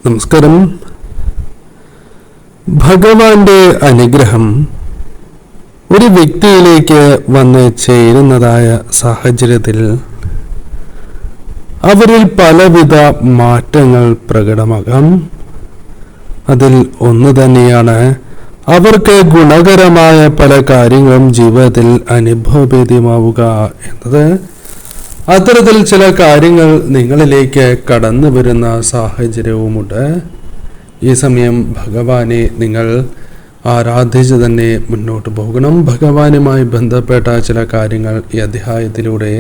നമസ്കാരം. ഭഗവാന്റെ അനുഗ്രഹം ഒരു വ്യക്തിയിലേക്ക് വന്ന് ചേരുന്നതായ സാഹചര്യത്തിൽ അവരിൽ പലവിധ മാറ്റങ്ങൾ പ്രകടമാകാം. അതിൽ ഒന്ന് തന്നെയാണ് അവർക്ക് ഗുണകരമായ പല കാര്യങ്ങളും ജീവിതത്തിൽ അനുഭവവേദ്യമാവുക എന്നത്. അത്തരത്തിൽ ചില കാര്യങ്ങൾ നിങ്ങളിലേക്ക് കടന്നു വരുന്ന സാഹചര്യവുമുണ്ട്. ഈ സമയം ഭഗവാനെ നിങ്ങൾ ആരാധിച്ച് തന്നെ മുന്നോട്ട് പോകണം. ഭഗവാനുമായി ബന്ധപ്പെട്ട ചില കാര്യങ്ങൾ ഈ അധ്യായത്തിലൂടെ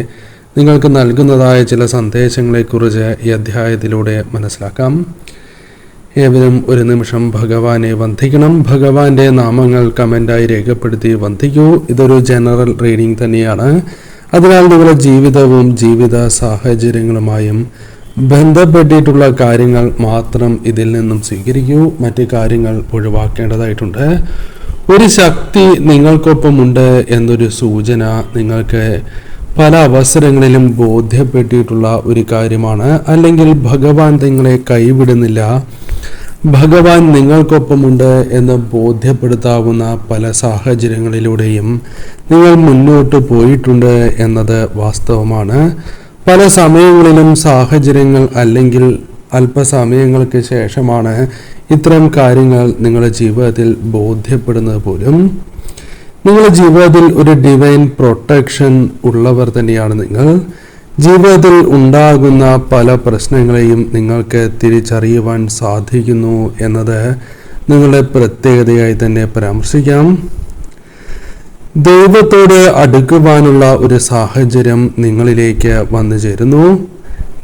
നിങ്ങൾക്ക് നൽകുന്നതായ ചില സന്ദേശങ്ങളെക്കുറിച്ച് ഈ അധ്യായത്തിലൂടെ മനസ്സിലാക്കാം. ഏവരും ഒരു നിമിഷം ഭഗവാനെ വന്ദിക്കണം. ഭഗവാന്റെ നാമങ്ങൾ കമൻ്റായി രേഖപ്പെടുത്തി വന്ദിക്കൂ. ഇതൊരു ജനറൽ റീഡിംഗ് തന്നെയാണ്. അതിനാൽ നിങ്ങളുടെ ജീവിതവും ജീവിത സാഹചര്യങ്ങളുമായും ബന്ധപ്പെട്ടിട്ടുള്ള കാര്യങ്ങൾ മാത്രം ഇതിൽ നിന്നും സ്വീകരിക്കൂ. മറ്റ് കാര്യങ്ങൾ ഒഴിവാക്കേണ്ടതായിട്ടുണ്ട്. ഒരു ശക്തി നിങ്ങൾക്കൊപ്പമുണ്ട് എന്നൊരു സൂചന നിങ്ങൾക്ക് പല അവസരങ്ങളിലും ബോധ്യപ്പെട്ടിട്ടുള്ള ഒരു കാര്യമാണ്. അല്ലെങ്കിൽ ഭഗവാൻ നിങ്ങളെ കൈവിടുന്നില്ല, ഭഗവാൻ നിങ്ങൾക്കൊപ്പമുണ്ട് എന്ന് ബോധ്യപ്പെടുത്താവുന്ന പല സാഹചര്യങ്ങളിലൂടെയും നിങ്ങൾ മുന്നോട്ട് പോയിട്ടുണ്ട് എന്നത് വാസ്തവമാണ്. പല സമയങ്ങളിലും സാഹചര്യങ്ങൾ അല്ലെങ്കിൽ അല്പസമയങ്ങൾക്ക് ശേഷമാണ് ഇത്തരം കാര്യങ്ങൾ നിങ്ങളുടെ ജീവിതത്തിൽ ബോധ്യപ്പെടുന്നത് പോലും. നിങ്ങളുടെ ജീവിതത്തിൽ ഒരു ഡിവൈൻ പ്രൊട്ടക്ഷൻ ഉള്ളവർ തന്നെയാണ് നിങ്ങൾ. ജീവിതത്തിൽ ഉണ്ടാകുന്ന പല പ്രശ്നങ്ങളെയും നിങ്ങൾക്ക് തിരിച്ചറിയുവാൻ സാധിക്കുന്നു എന്നത് നിങ്ങളുടെ പ്രത്യേകതയായി തന്നെ പരാമർശിക്കാം. ദൈവത്തോട് അടുക്കുവാനുള്ള ഒരു സാഹചര്യം നിങ്ങളിലേക്ക് വന്നു ചേരുന്നു.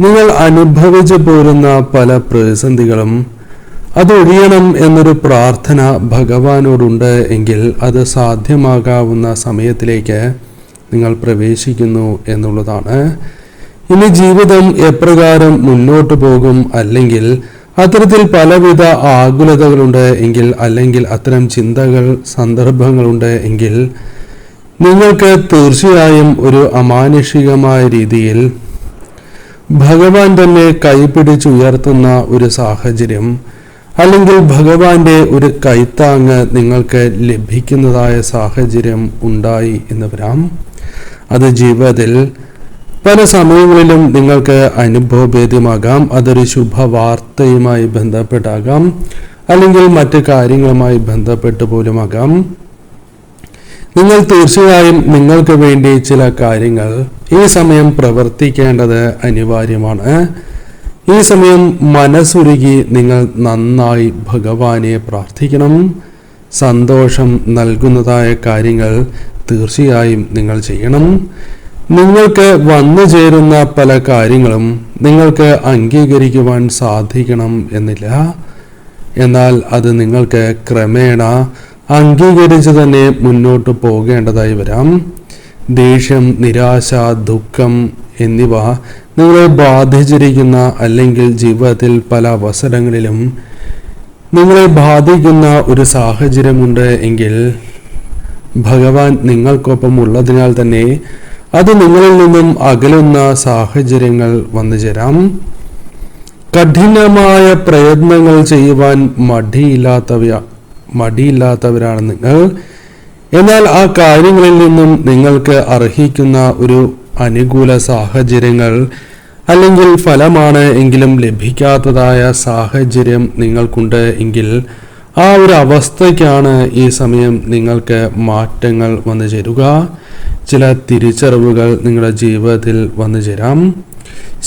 നിങ്ങൾ അനുഭവിച്ചു പോരുന്ന പല പ്രതിസന്ധികളും അതൊഴിയണം എന്നൊരു പ്രാർത്ഥന ഭഗവാനോടുണ്ട് എങ്കിൽ അത് സാധ്യമാകാവുന്ന സമയത്തിലേക്ക് നിങ്ങൾ പ്രവേശിക്കുന്നു എന്നുള്ളതാണ്. ഇനി ജീവിതം എപ്രകാരം മുന്നോട്ട് പോകും, അല്ലെങ്കിൽ അത്തരത്തിൽ പലവിധ ആകുലതകളുണ്ട് എങ്കിൽ, അല്ലെങ്കിൽ അത്തരം ചിന്തകൾ സന്ദർഭങ്ങളുണ്ട് എങ്കിൽ നിങ്ങൾക്ക് തീർച്ചയായും ഒരു അമാനുഷികമായ രീതിയിൽ ഭഗവാൻ തന്നെ കൈപിടിച്ചുയർത്തുന്ന ഒരു സാഹചര്യം, അല്ലെങ്കിൽ ഭഗവാന്റെ ഒരു കൈത്താങ്ങ് നിങ്ങൾക്ക് ലഭിക്കുന്നതായ സാഹചര്യം ഉണ്ടായി എന്ന് വരാം. അത് ജീവിതത്തിൽ പല സമയങ്ങളിലും നിങ്ങൾക്ക് അനുഭവഭേദ്യമാകാം. അതൊരു ശുഭവാർത്തയുമായി ബന്ധപ്പെട്ടാകാം, അല്ലെങ്കിൽ മറ്റ് കാര്യങ്ങളുമായി ബന്ധപ്പെട്ട് പോലുമാകാം. നിങ്ങൾ തീർച്ചയായും നിങ്ങൾക്ക് വേണ്ടി ചില കാര്യങ്ങൾ ഈ സമയം പ്രവർത്തിക്കേണ്ടത് അനിവാര്യമാണ്. ഈ സമയം മനസ്സുരുകി നിങ്ങൾ നന്നായി ഭഗവാനെ പ്രാർത്ഥിക്കണം. സന്തോഷം നൽകുന്നതായ കാര്യങ്ങൾ തീർച്ചയായും നിങ്ങൾ ചെയ്യണം. നിങ്ങൾക്ക് വന്നു ചേരുന്ന പല കാര്യങ്ങളും നിങ്ങൾക്ക് അംഗീകരിക്കുവാൻ സാധിക്കണം എന്നില്ല. എന്നാൽ അത് നിങ്ങൾക്ക് ക്രമേണ അംഗീകരിച്ച് തന്നെ മുന്നോട്ട് പോകേണ്ടതായി വരാം. ദേഷ്യം, നിരാശ, ദുഃഖം എന്നിവ നിങ്ങളെ ബാധിച്ചിരിക്കുന്ന, അല്ലെങ്കിൽ ജീവിതത്തിൽ പല അവസരങ്ങളിലും നിങ്ങളെ ബാധിക്കുന്ന ഒരു സാഹചര്യമുണ്ട് എങ്കിൽ ഭഗവാൻ നിങ്ങൾക്കൊപ്പം ഉള്ളതിനാൽ തന്നെ അത് നിങ്ങളിൽ നിന്നും അകലുന്ന സാഹചര്യങ്ങൾ വന്നു ചേരാം. കഠിനമായ പ്രയത്നങ്ങൾ ചെയ്യുവാൻ മടിയില്ലാത്തവരാണ് നിങ്ങൾ. എന്നാൽ ആ കാര്യങ്ങളിൽ നിന്നും നിങ്ങൾക്ക് അർഹിക്കുന്ന ഒരു അനുകൂല സാഹചര്യങ്ങൾ അല്ലെങ്കിൽ ഫലമാണ് എങ്കിലും ലഭിക്കാത്തതായ സാഹചര്യം നിങ്ങൾക്കുണ്ട് എങ്കിൽ ആ ഒരു അവസ്ഥയ്ക്കാണ് ഈ സമയം നിങ്ങൾക്ക് മാറ്റങ്ങൾ വന്നു ചേരുക. ചില തിരിച്ചറിവുകൾ നിങ്ങളുടെ ജീവിതത്തിൽ വന്നു ചേരാം.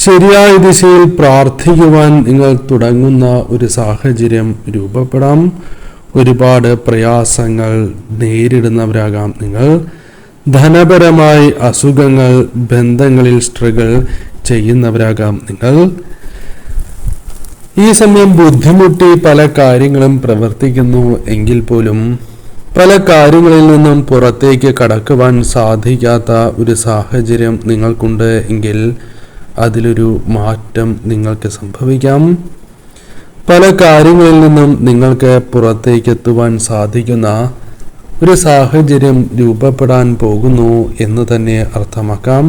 ശരിയായ ദിശയിൽ പ്രാർത്ഥിക്കുവാൻ നിങ്ങൾ തുടങ്ങുന്ന ഒരു സാഹചര്യം രൂപപ്പെടാം. ഒരുപാട് പ്രയാസങ്ങൾ നേരിടുന്നവരാകാം നിങ്ങൾ. ധനപരമായി അസുഖങ്ങൾ, ബന്ധങ്ങളിൽ സ്ട്രഗിൾ ചെയ്യുന്നവരാകാം നിങ്ങൾ. ഈ സമയം ബുദ്ധിമുട്ടി പല കാര്യങ്ങളും പ്രവർത്തിക്കുന്നു എങ്കിൽ പോലും പല കാര്യങ്ങളിൽ നിന്നും പുറത്തേക്ക് കടക്കുവാൻ സാധിക്കാത്ത ഒരു സാഹചര്യം നിങ്ങൾക്കുണ്ട് എങ്കിൽ അതിലൊരു മാറ്റം നിങ്ങൾക്ക് സംഭവിക്കാം. പല കാര്യങ്ങളിൽ നിന്നും നിങ്ങൾക്ക് പുറത്തേക്ക് എത്തുവാൻ സാധിക്കുന്ന ഒരു സാഹചര്യം രൂപപ്പെടാൻ പോകുന്നു എന്ന് തന്നെ അർത്ഥമാക്കാം.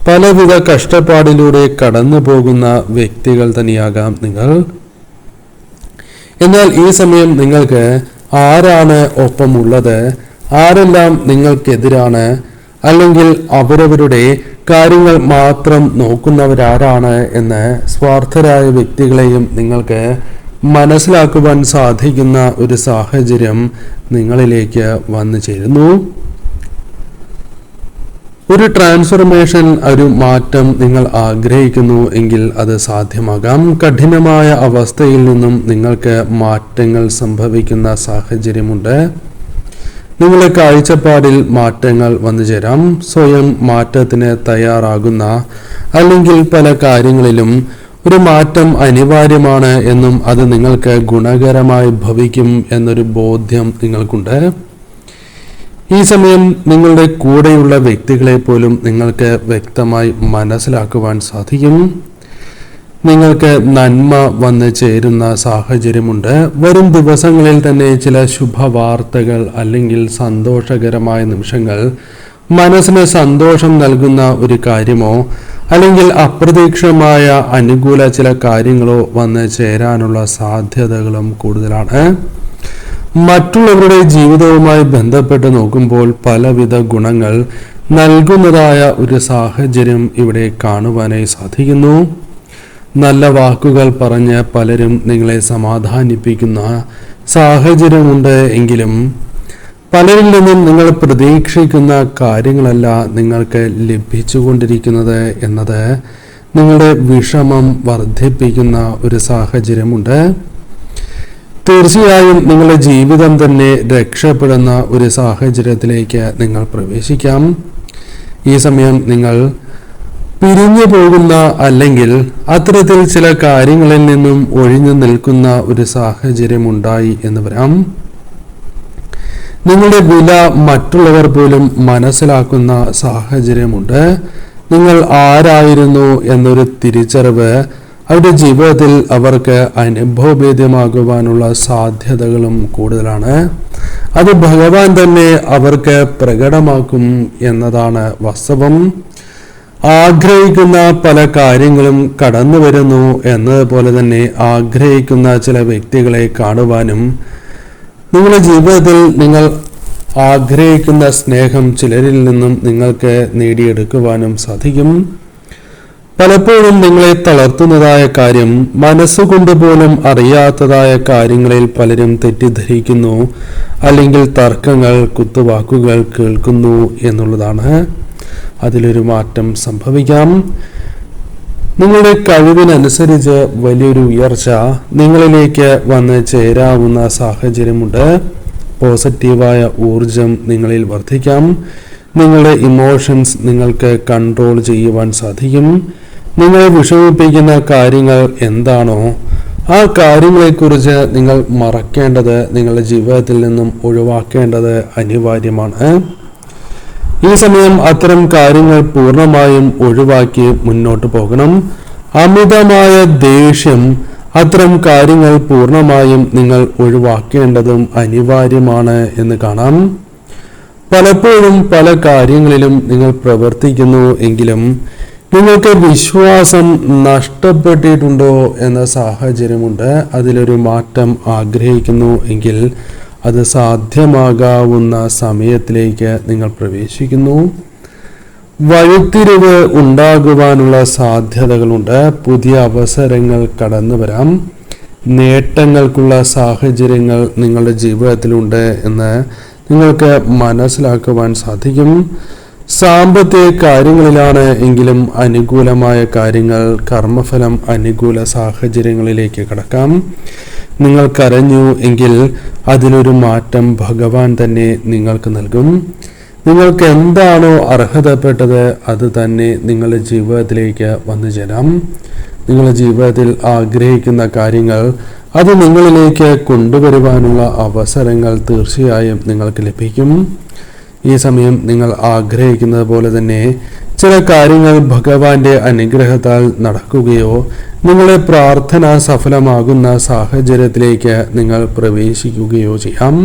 പലവിധ കഷ്ടപ്പാടിലൂടെ കടന്നു പോകുന്ന വ്യക്തികൾ തന്നെയാകാം നിങ്ങൾ. എന്നാൽ ഈ സമയം നിങ്ങൾക്ക് ആരാണ് ഒപ്പമുള്ളത്, ആരെല്ലാം നിങ്ങൾക്കെതിരാണ്, അല്ലെങ്കിൽ അവരവരുടെ കാര്യങ്ങൾ മാത്രം നോക്കുന്നവരാരാണ് എന്ന് സ്വാർത്ഥരായ വ്യക്തികളെയും നിങ്ങൾക്ക് മനസ്സിലാക്കുവാൻ സാധിക്കുന്ന ഒരു സാഹചര്യം നിങ്ങളിലേക്ക് വന്നു ചേരുന്നു. ഒരു ട്രാൻസ്ഫർമേഷൻ, ഒരു മാറ്റം നിങ്ങൾ ആഗ്രഹിക്കുന്നു എങ്കിൽ അത് സാധ്യമാകാം. കഠിനമായ അവസ്ഥയിൽ നിന്നും നിങ്ങൾക്ക് മാറ്റങ്ങൾ സംഭവിക്കുന്ന സാഹചര്യമുണ്ട്. നിങ്ങളുടെ കാഴ്ചപ്പാടിൽ മാറ്റങ്ങൾ വന്നു ചേരാം. സ്വയം മാറ്റത്തിന് തയ്യാറാകുന്ന, അല്ലെങ്കിൽ പല കാര്യങ്ങളിലും ഒരു മാറ്റം അനിവാര്യമാണ് എന്നും അത് നിങ്ങൾക്ക് ഗുണകരമായി ഭവിക്കും എന്നൊരു ബോധ്യം നിങ്ങൾക്കുണ്ട്. ഈ സമയം നിങ്ങളുടെ കൂടെയുള്ള വ്യക്തികളെ പോലും നിങ്ങൾക്ക് വ്യക്തമായി മനസ്സിലാക്കുവാൻ സാധിക്കും. നിങ്ങൾക്ക് നന്മ വന്നു ചേരുന്ന സാഹചര്യമുണ്ട്. വരും ദിവസങ്ങളിൽ തന്നെ ചില ശുഭവാർത്തകൾ അല്ലെങ്കിൽ സന്തോഷകരമായ നിമിഷങ്ങൾ, മനസ്സിന് സന്തോഷം നൽകുന്ന ഒരു കാര്യമോ അല്ലെങ്കിൽ അപ്രതീക്ഷിതമായ അനുകൂല ചില കാര്യങ്ങളോ വന്ന് ചേരാനുള്ള സാധ്യതകളും കൂടുതലാണ്. മറ്റുള്ളവരുടെ ജീവിതവുമായി ബന്ധപ്പെട്ട് നോക്കുമ്പോൾ പലവിധ ഗുണങ്ങൾ നൽകുന്നതായ ഒരു സാഹചര്യം ഇവിടെ കാണുവാനായി സാധിക്കുന്നു. നല്ല വാക്കുകൾ പറഞ്ഞ് പലരും നിങ്ങളെ സമാധാനിപ്പിക്കുന്ന സാഹചര്യമുണ്ട്. എങ്കിലും പലരിൽ നിന്നും നിങ്ങൾ പ്രതീക്ഷിക്കുന്ന കാര്യങ്ങളല്ല നിങ്ങൾക്ക് ലഭിച്ചുകൊണ്ടിരിക്കുന്നത് എന്നത് നിങ്ങളുടെ വിഷമം വർദ്ധിപ്പിക്കുന്ന ഒരു സാഹചര്യമുണ്ട്. തീർച്ചയായും നിങ്ങളുടെ ജീവിതം തന്നെ രക്ഷപ്പെടുന്ന ഒരു സാഹചര്യത്തിലേക്ക് നിങ്ങൾ പ്രവേശിക്കാം. ഈ സമയം നിങ്ങൾ പിരിഞ്ഞു പോകുന്ന, അല്ലെങ്കിൽ അത്തരത്തിൽ ചില കാര്യങ്ങളിൽ നിന്നും ഒഴിഞ്ഞു നിൽക്കുന്ന ഒരു സാഹചര്യം ഉണ്ടായി എന്ന് വരാം. നിങ്ങളുടെ വില മറ്റുള്ളവർ പോലും മനസ്സിലാക്കുന്ന സാഹചര്യമുണ്ട്. നിങ്ങൾ ആരായിരുന്നു എന്നൊരു തിരിച്ചറിവ് അവരുടെ ജീവിതത്തിൽ അവർക്ക് അനുഭവഭേദ്യമാകുവാനുള്ള സാധ്യതകളും കൂടുതലാണ്. അത് ഭഗവാൻ തന്നെ അവർക്ക് പ്രകടമാക്കും എന്നതാണ് വാസ്തവം. ആഗ്രഹിക്കുന്ന പല കാര്യങ്ങളും കടന്നു വരുന്നു എന്നതുപോലെ തന്നെ ആഗ്രഹിക്കുന്ന ചില വ്യക്തികളെ കാണുവാനും, നിങ്ങളുടെ ജീവിതത്തിൽ നിങ്ങൾ ആഗ്രഹിക്കുന്ന സ്നേഹം ചിലരിൽ നിന്നും നിങ്ങൾക്ക് നേടിയെടുക്കുവാനും സാധിക്കും. പലപ്പോഴും നിങ്ങളെ തളർത്തുന്നതായ കാര്യം, മനസ്സുകൊണ്ട് പോലും അറിയാത്തതായ കാര്യങ്ങളിൽ പലരും തെറ്റിദ്ധരിക്കുന്നു, അല്ലെങ്കിൽ തർക്കങ്ങൾ, കുത്തുവാക്കുകൾ കേൾക്കുന്നു എന്നുള്ളതാണ്. അതിലൊരു മാറ്റം സംഭവിക്കാം. നിങ്ങളുടെ കഴിവിനനുസരിച്ച് വലിയൊരു ഉയർച്ച നിങ്ങളിലേക്ക് വന്ന് ചേരാവുന്ന സാഹചര്യമുണ്ട്. പോസിറ്റീവായ ഊർജം നിങ്ങളിൽ വർദ്ധിക്കാം. നിങ്ങളുടെ ഇമോഷൻസ് നിങ്ങൾക്ക് കൺട്രോൾ ചെയ്യുവാൻ സാധിക്കും. നിങ്ങളെ വിഷമിപ്പിക്കുന്ന കാര്യങ്ങൾ എന്താണോ ആ കാര്യങ്ങളെക്കുറിച്ച് നിങ്ങൾ മറക്കേണ്ടത്, നിങ്ങളുടെ ജീവിതത്തിൽ നിന്നും ഒഴിവാക്കേണ്ടത് അനിവാര്യമാണ്. ഈ സമയം അത്തരം കാര്യങ്ങൾ പൂർണ്ണമായും ഒഴിവാക്കി മുന്നോട്ട് പോകണം. അമിതമായ ദേഷ്യം, അത്തരം കാര്യങ്ങൾ പൂർണ്ണമായും നിങ്ങൾ ഒഴിവാക്കേണ്ടതും അനിവാര്യമാണ് എന്ന് കാണാം. പലപ്പോഴും പല കാര്യങ്ങളിലും നിങ്ങൾ പ്രവർത്തിക്കുന്നു എങ്കിലും നിങ്ങൾക്ക് വിശ്വാസം നഷ്ടപ്പെട്ടിട്ടുണ്ടോ എന്ന സാഹചര്യമുണ്ട്. അതിലൊരു മാറ്റം ആഗ്രഹിക്കുന്നു എങ്കിൽ അത് സാധ്യമാകാവുന്ന സമയത്തിലേക്ക് നിങ്ങൾ പ്രവേശിക്കുന്നു. വഴിത്തിരിവ് ഉണ്ടാകുവാനുള്ള സാധ്യതകളുണ്ട്. പുതിയ അവസരങ്ങൾ കടന്നു വരാം. നേട്ടങ്ങൾക്കുള്ള സാഹചര്യങ്ങൾ നിങ്ങളുടെ ജീവിതത്തിലുണ്ട് എന്ന് നിങ്ങൾക്ക് മനസ്സിലാക്കുവാൻ സാധിക്കും. സാമ്പത്തിക കാര്യങ്ങളിലാണ് എങ്കിലും അനുകൂലമായ കാര്യങ്ങൾ, കർമ്മഫലം അനുകൂല സാഹചര്യങ്ങളിലേക്ക് കടക്കാം. നിങ്ങൾ കരഞ്ഞു എങ്കിൽ അതിനൊരു മാറ്റം ഭഗവാൻ തന്നെ നിങ്ങൾക്ക് നൽകും. നിങ്ങൾക്ക് എന്താണോ അർഹതപ്പെട്ടത് അത് തന്നെ നിങ്ങളുടെ ജീവിതത്തിലേക്ക് വന്നു ചേരാം. നിങ്ങളുടെ ജീവിതത്തിൽ ആഗ്രഹിക്കുന്ന കാര്യങ്ങൾ അത് നിങ്ങളിലേക്ക് കൊണ്ടുവരുവാനുള്ള അവസരങ്ങൾ തീർച്ചയായും നിങ്ങൾക്ക് ലഭിക്കും. ഈ സമയം നിങ്ങൾ ആഗ്രഹിക്കുന്നത് പോലെ തന്നെ ചില കാര്യങ്ങൾ ഭഗവാന്റെ അനുഗ്രഹത്താൽ നടക്കുകയോ നിങ്ങളുടെ പ്രാർത്ഥന സഫലമാകുന്ന സാഹചര്യത്തിലേക്ക് നിങ്ങൾ പ്രവേശിക്കുകയോ ചെയ്യാം.